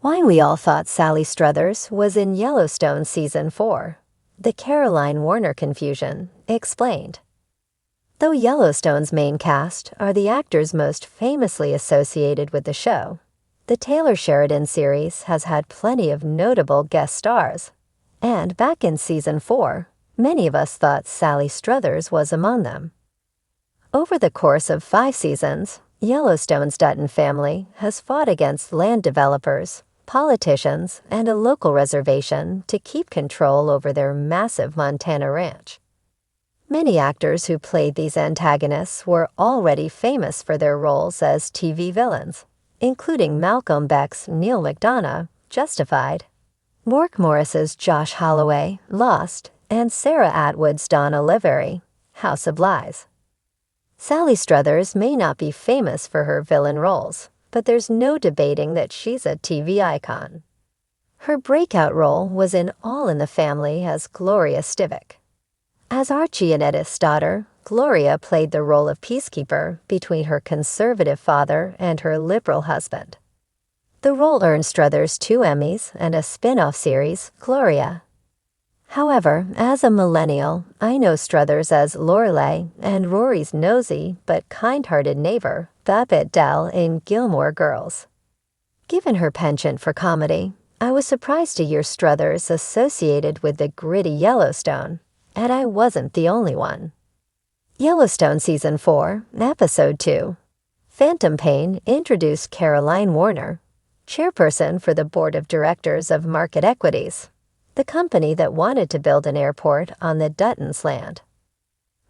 Why we all thought Sally Struthers was in Yellowstone Season 4. The Caroline Warner confusion, explained. Though Yellowstone's main cast are the actors most famously associated with the show, the Taylor Sheridan series has had plenty of notable guest stars. And back in Season 4, many of us thought Sally Struthers was among them. Over the course of 5 seasons, Yellowstone's Dutton family has fought against land developers, politicians, and a local reservation to keep control over their massive Montana ranch. Many actors who played these antagonists were already famous for their roles as TV villains, including Malcolm Beck's Neil McDonough, Justified, Mark Morris's Josh Holloway, Lost, and Sarah Atwood's Dawn Oliveri, House of Lies. Sally Struthers may not be famous for her villain roles, but there's no debating that she's a TV icon. Her breakout role was in All in the Family as Gloria Stivic. As Archie and Edith's daughter, Gloria played the role of peacekeeper between her conservative father and her liberal husband. The role earned Struthers 2 Emmys and a spin-off series, Gloria. However, as a millennial, I know Struthers as Lorelei and Rory's nosy but kind-hearted neighbor, Babbitt Dell in Gilmore Girls. Given her penchant for comedy, I was surprised to hear Struthers associated with the gritty Yellowstone, and I wasn't the only one. Yellowstone Season 4, Episode 2. Phantom Pain introduced Caroline Warner, chairperson for the board of directors of Market Equities, the company that wanted to build an airport on the Duttons' land.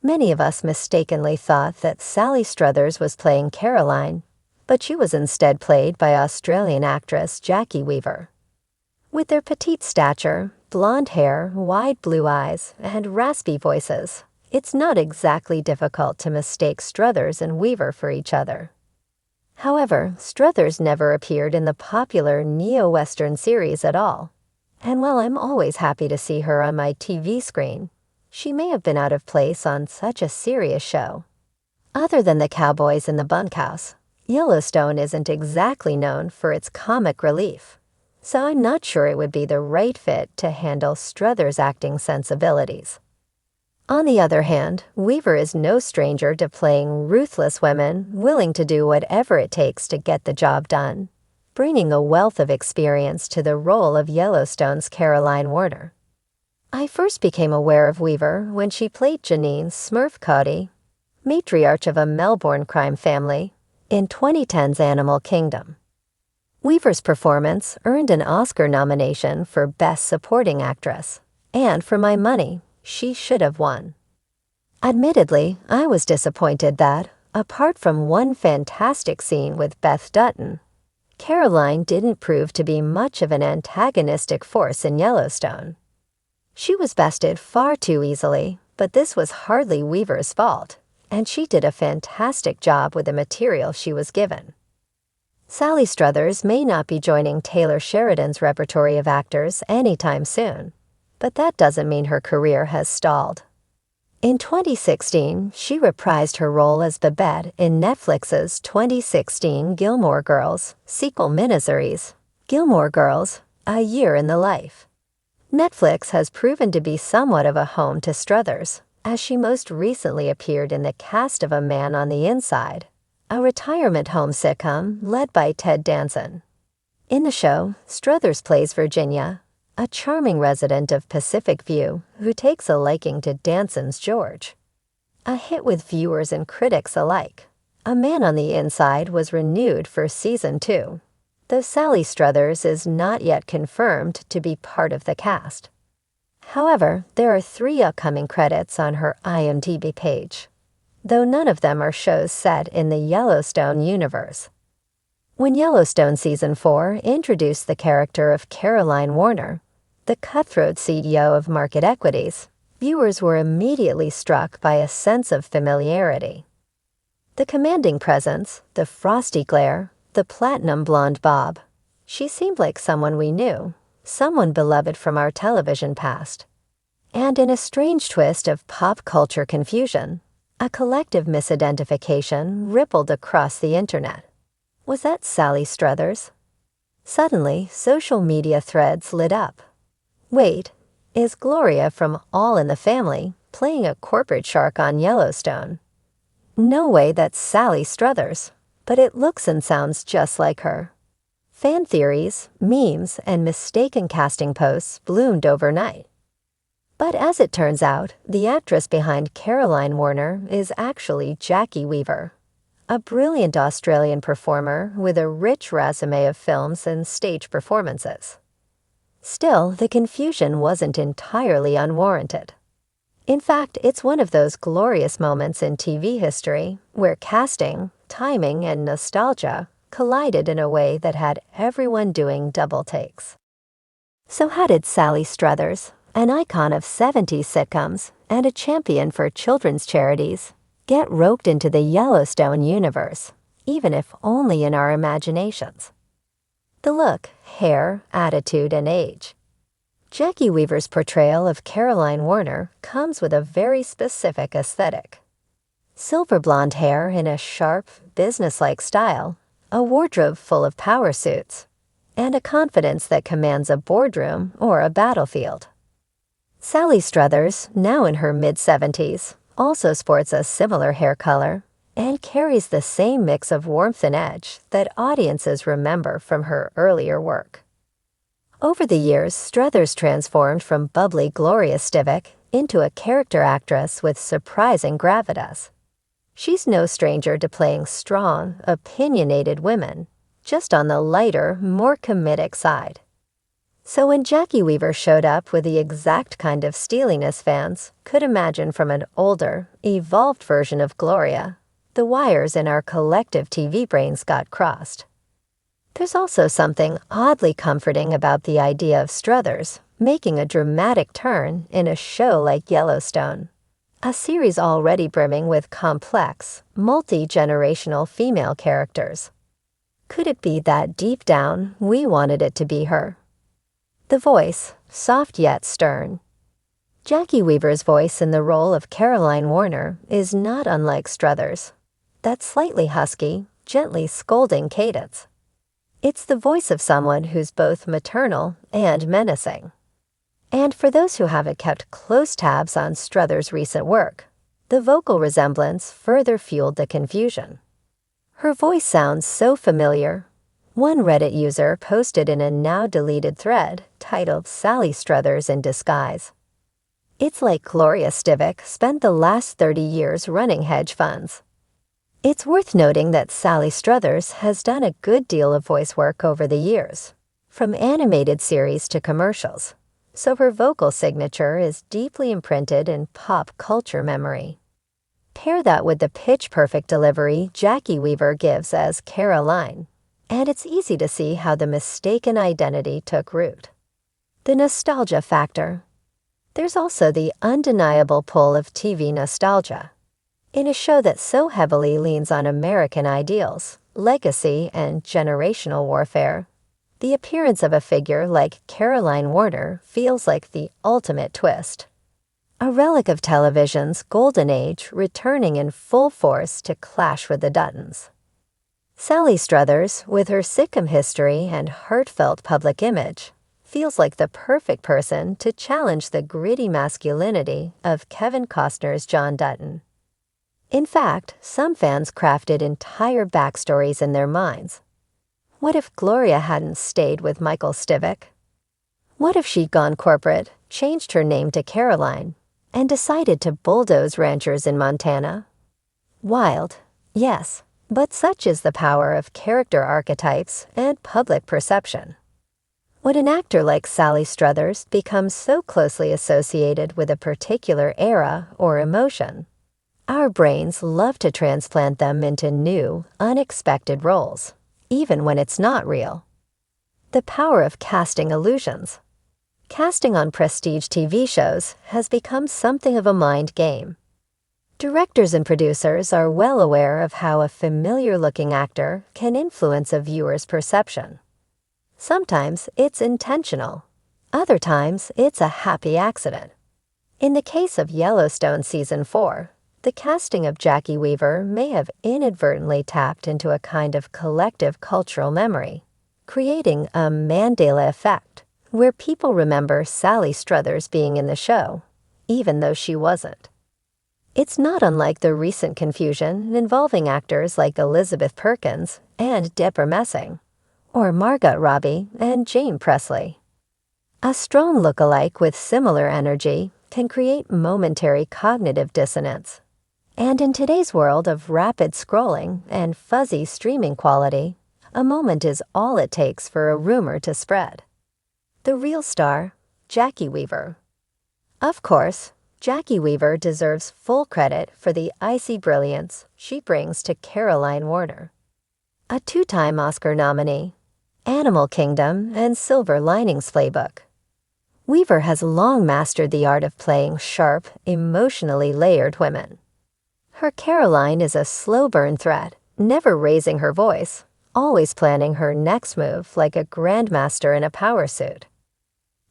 Many of us mistakenly thought that Sally Struthers was playing Caroline, but she was instead played by Australian actress Jackie Weaver. With their petite stature, blonde hair, wide blue eyes, and raspy voices, it's not exactly difficult to mistake Struthers and Weaver for each other. However, Struthers never appeared in the popular neo-Western series at all. And while I'm always happy to see her on my TV screen, she may have been out of place on such a serious show. Other than the cowboys in the bunkhouse, Yellowstone isn't exactly known for its comic relief, so I'm not sure it would be the right fit to handle Struthers' acting sensibilities. On the other hand, Weaver is no stranger to playing ruthless women willing to do whatever it takes to get the job done, bringing a wealth of experience to the role of Yellowstone's Caroline Warner. I first became aware of Weaver when she played Janine Smurf Cody, matriarch of a Melbourne crime family, in 2010's Animal Kingdom. Weaver's performance earned an Oscar nomination for Best Supporting Actress, and for my money, she should have won. Admittedly, I was disappointed that, apart from one fantastic scene with Beth Dutton, Caroline didn't prove to be much of an antagonistic force in Yellowstone. She was bested far too easily, but this was hardly Weaver's fault, and she did a fantastic job with the material she was given. Sally Struthers may not be joining Taylor Sheridan's repertory of actors anytime soon, but that doesn't mean her career has stalled. In 2016, she reprised her role as Babette in Netflix's 2016 Gilmore Girls sequel miniseries, Gilmore Girls: A Year in the Life. Netflix has proven to be somewhat of a home to Struthers, as she most recently appeared in the cast of A Man on the Inside, a retirement home sitcom led by Ted Danson. In the show, Struthers plays Virginia, a charming resident of Pacific View who takes a liking to Danson's George. A hit with viewers and critics alike, A Man on the Inside was renewed for Season 2, though Sally Struthers is not yet confirmed to be part of the cast. However, there are 3 upcoming credits on her IMDb page, though none of them are shows set in the Yellowstone universe. When Yellowstone Season 4 introduced the character of Caroline Warner, the cutthroat CEO of Market Equities, viewers were immediately struck by a sense of familiarity. The commanding presence, the frosty glare, the platinum blonde bob. She seemed like someone we knew, someone beloved from our television past. And in a strange twist of pop culture confusion, a collective misidentification rippled across the internet. Was that Sally Struthers? Suddenly, social media threads lit up. Wait, is Gloria from All in the Family playing a corporate shark on Yellowstone? No way, that's Sally Struthers, but it looks and sounds just like her. Fan theories, memes, and mistaken casting posts bloomed overnight. But as it turns out, the actress behind Caroline Warner is actually Jackie Weaver, a brilliant Australian performer with a rich resume of films and stage performances. Still, the confusion wasn't entirely unwarranted. In fact, it's one of those glorious moments in TV history where casting, timing, and nostalgia collided in a way that had everyone doing double takes. So how did Sally Struthers, an icon of 70s sitcoms and a champion for children's charities, get roped into the Yellowstone universe, even if only in our imaginations? The look, hair, attitude, and age. Jackie Weaver's portrayal of Caroline Warner comes with a very specific aesthetic. Silver blonde hair in a sharp, businesslike style, a wardrobe full of power suits, and a confidence that commands a boardroom or a battlefield. Sally Struthers, now in her mid-70s, also sports a similar hair color and carries the same mix of warmth and edge that audiences remember from her earlier work. Over the years, Struthers transformed from bubbly Gloria Stivic into a character actress with surprising gravitas. She's no stranger to playing strong, opinionated women, just on the lighter, more comedic side. So when Jackie Weaver showed up with the exact kind of steeliness fans could imagine from an older, evolved version of Gloria, the wires in our collective TV brains got crossed. There's also something oddly comforting about the idea of Struthers making a dramatic turn in a show like Yellowstone, a series already brimming with complex, multi-generational female characters. Could it be that deep down we wanted it to be her? The voice, soft yet stern. Jackie Weaver's voice in the role of Caroline Warner is not unlike Struthers. That slightly husky, gently scolding cadence. It's the voice of someone who's both maternal and menacing. And for those who haven't kept close tabs on Struthers' recent work, the vocal resemblance further fueled the confusion. Her voice sounds so familiar. One Reddit user posted in a now-deleted thread titled "Sally Struthers in Disguise." It's like Gloria Stivic spent the last 30 years running hedge funds. It's worth noting that Sally Struthers has done a good deal of voice work over the years, from animated series to commercials, so her vocal signature is deeply imprinted in pop culture memory. Pair that with the pitch-perfect delivery Jackie Weaver gives as Caroline, and it's easy to see how the mistaken identity took root. The nostalgia factor. There's also the undeniable pull of TV nostalgia. In a show that so heavily leans on American ideals, legacy, and generational warfare, the appearance of a figure like Caroline Warner feels like the ultimate twist. A relic of television's golden age returning in full force to clash with the Duttons. Sally Struthers, with her sitcom history and heartfelt public image, feels like the perfect person to challenge the gritty masculinity of Kevin Costner's John Dutton. In fact, some fans crafted entire backstories in their minds. What if Gloria hadn't stayed with Michael Stivic? What if she'd gone corporate, changed her name to Caroline, and decided to bulldoze ranchers in Montana? Wild, yes, but such is the power of character archetypes and public perception. When an actor like Sally Struthers becomes so closely associated with a particular era or emotion, our brains love to transplant them into new, unexpected roles, even when it's not real. The power of casting illusions. Casting on prestige TV shows has become something of a mind game. Directors and producers are well aware of how a familiar-looking actor can influence a viewer's perception. Sometimes it's intentional. Other times it's a happy accident. In the case of Yellowstone Season 4, the casting of Jackie Weaver may have inadvertently tapped into a kind of collective cultural memory, creating a Mandela effect, where people remember Sally Struthers being in the show, even though she wasn't. It's not unlike the recent confusion involving actors like Elizabeth Perkins and Deborah Messing, or Margot Robbie and Jane Presley. A strong look-alike with similar energy can create momentary cognitive dissonance. And in today's world of rapid scrolling and fuzzy streaming quality, a moment is all it takes for a rumor to spread. The real star, Jackie Weaver. Of course, Jackie Weaver deserves full credit for the icy brilliance she brings to Caroline Warner. A two-time Oscar nominee, Animal Kingdom and Silver Linings Playbook. Weaver has long mastered the art of playing sharp, emotionally layered women. Her Caroline is a slow-burn threat, never raising her voice, always planning her next move like a grandmaster in a power suit.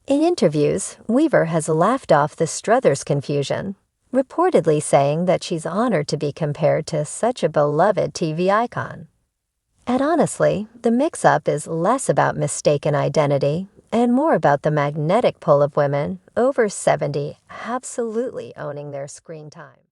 In interviews, Weaver has laughed off the Struthers confusion, reportedly saying that she's honored to be compared to such a beloved TV icon. And honestly, the mix-up is less about mistaken identity and more about the magnetic pull of women over 70 absolutely owning their screen time.